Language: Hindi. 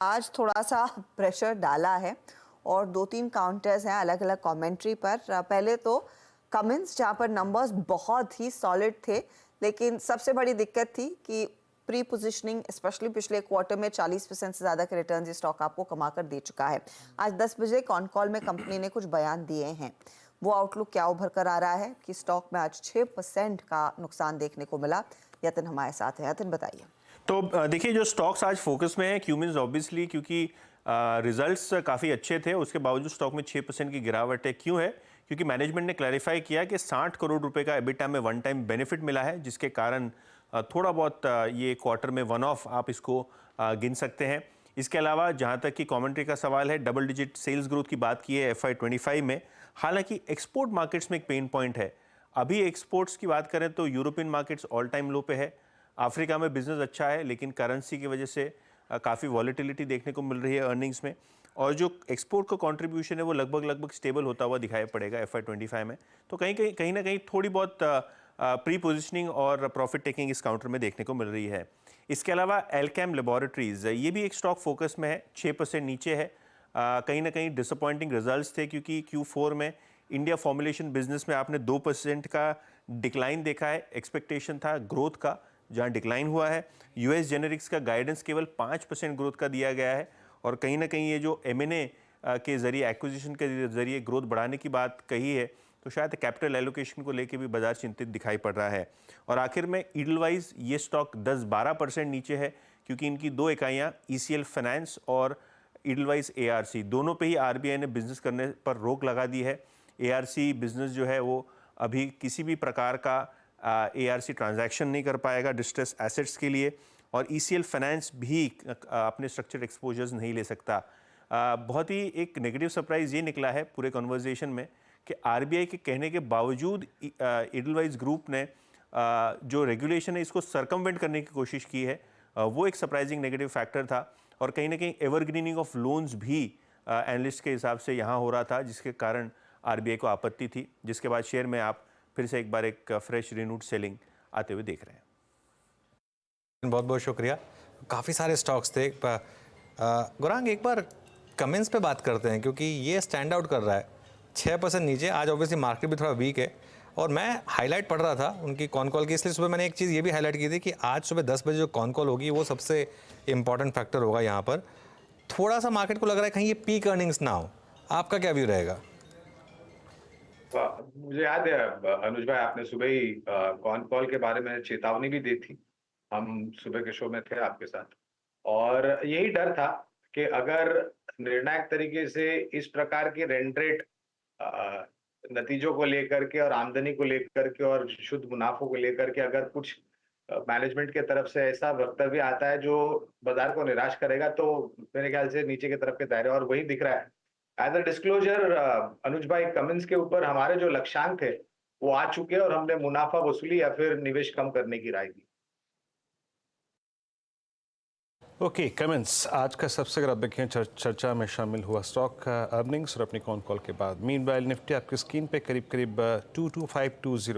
आज थोड़ा सा प्रेशर डाला है और 2-3 काउंटर्स हैं अलग अलग कमेंट्री पर। पहले तो कमिंस जहाँ पर नंबर्स बहुत ही सॉलिड थे, लेकिन सबसे बड़ी दिक्कत थी कि प्री पोजिशनिंग स्पेशली पिछले क्वार्टर में 40% से ज़्यादा के रिटर्न ये स्टॉक आपको कमा कर दे चुका है। आज 10 बजे कॉन कॉल में कंपनी ने कुछ बयान दिए हैं। वो आउटलुक क्या उभर कर आ रहा है कि स्टॉक में आज 6% का नुकसान देखने को मिला। यतिन हमारे साथ है। यतिन बताइए। तो देखिए, जो स्टॉक्स आज फोकस में है क्यूमिंस ऑब्वियसली, क्योंकि रिजल्ट्स काफ़ी अच्छे थे, उसके बावजूद स्टॉक में 6% की गिरावट है। क्यों है? क्योंकि मैनेजमेंट ने क्लैरिफाई किया कि 60 करोड़ रुपए का एबिटा में वन टाइम बेनिफिट मिला है, जिसके कारण थोड़ा बहुत ये क्वार्टर में वन ऑफ आप इसको गिन सकते हैं। इसके अलावा जहाँ तक कि कमेंट्री का सवाल है, डबल डिजिट सेल्स ग्रोथ की बात की है FY25 में। हालांकि एक्सपोर्ट मार्केट्स में एक पेन पॉइंट है। अभी एक्सपोर्ट्स की बात करें तो यूरोपियन मार्केट्स ऑल टाइम लो पे है। अफ्रीका में बिजनेस अच्छा है, लेकिन करेंसी की वजह से काफ़ी वॉलेटिलिटी देखने को मिल रही है अर्निंग्स में। और जो एक्सपोर्ट का कंट्रीब्यूशन है वो लगभग स्टेबल होता हुआ दिखाई पड़ेगा FY25 में। तो कहीं ना कहीं थोड़ी बहुत प्री पोजिशनिंग और प्रॉफिट टेकिंग इस काउंटर में देखने को मिल रही है। इसके अलावा एल्केम लेबोरेटरीज, ये भी एक स्टॉक फोकस में है, 6% नीचे है। कहीं ना कहीं डिसअपॉइंटिंग रिजल्ट्स थे, क्योंकि Q4 में इंडिया फॉर्मुलेशन बिजनेस में आपने 2% का डिक्लाइन देखा है। एक्सपेक्टेशन था ग्रोथ का, जहां डिक्लाइन हुआ है। US जेनेरिक्स का गाइडेंस केवल 5% ग्रोथ का दिया गया है। और कहीं ना कहीं ये जो M&A के जरिए, एक्विजिशन के जरिए ग्रोथ बढ़ाने की बात कही है, तो शायद कैपिटल एलोकेशन को लेकर भी बाजार चिंतित दिखाई पड़ रहा है। और आखिर में ईडलवाइज ये स्टॉक 10-12% नीचे है, क्योंकि इनकी दो इकाइयाँ ECL फाइनेंस और ईडलवाइज ARC, दोनों पे ही RBI ने बिजनेस करने पर रोक लगा दी है। ARC बिजनेस जो है वो अभी किसी भी प्रकार का ARC ट्रांजैक्शन नहीं कर पाएगा डिस्ट्रेस एसेट्स के लिए, और ECL फाइनेंस भी अपने स्ट्रक्चर एक्सपोजर्स नहीं ले सकता। बहुत ही एक नेगेटिव सरप्राइज ये निकला है पूरे कन्वर्जेशन में कि RBI के कहने के बावजूद ईडलवाइज ग्रुप ने जो रेगुलेशन है इसको सरकमवेंट करने की कोशिश की है। वो एक सरप्राइजिंग नेगेटिव फैक्टर था। और कहीं ना कहीं एवरग्रीनिंग ऑफ लोन्स भी एनालिस्ट के हिसाब से यहाँ हो रहा था, जिसके कारण RBI को आपत्ति थी, जिसके बाद शेयर में आप फिर से एक बार एक फ्रेश रिन्यूड सेलिंग आते हुए देख रहे हैं। बहुत बहुत शुक्रिया। काफ़ी सारे स्टॉक्स थे। गौरांग, एक बार कमेंट्स पे बात करते हैं, क्योंकि ये स्टैंड आउट कर रहा है। 6% नीचे। आज ऑब्वियसली मार्केट भी थोड़ा वीक है, और मैं हाईलाइट पढ़ रहा था उनकी कॉन कॉल की, इसलिए सुबह मैंने एक चीज़ ये भी हाईलाइट की थी कि आज सुबह 10 बजे जो कॉन कॉल होगी वो सबसे इंपॉर्टेंट फैक्टर होगा यहाँ पर। थोड़ा सा मार्केट को लग रहा है कहीं ये पीक अर्निंग्स ना हो। आपका क्या व्यू रहेगा? मुझे याद है अनुज भाई, आपने सुबह ही कॉन कॉल के बारे में चेतावनी भी दी थी। हम सुबह के शो में थे आपके साथ, और यही डर था कि अगर निर्णायक तरीके से इस प्रकार के रेंट रेट नतीजों को लेकर के और आमदनी को लेकर के और शुद्ध मुनाफों को लेकर के अगर कुछ मैनेजमेंट के तरफ से ऐसा वक्तव्य आता है जो बाजार को निराश करेगा, तो मेरे ख्याल से नीचे की तरफ के दायरे, और वही दिख रहा है। एज अ डिस्क्लोजर अनुज भाई, कमिंस के ऊपर हमारे जो लक्ष्यांक थे वो आ चुके हैं, और हमने मुनाफा वसूली या फिर निवेश कम करने की राय दी। ओके, कमेंट्स आज का सबसे, अगर आप देखें, चर्चा में शामिल हुआ स्टॉक अर्निंग्स और अपनी कॉन कॉल के बाद। मीनवाइल निफ्टी आपकी स्क्रीन पे करीब 22520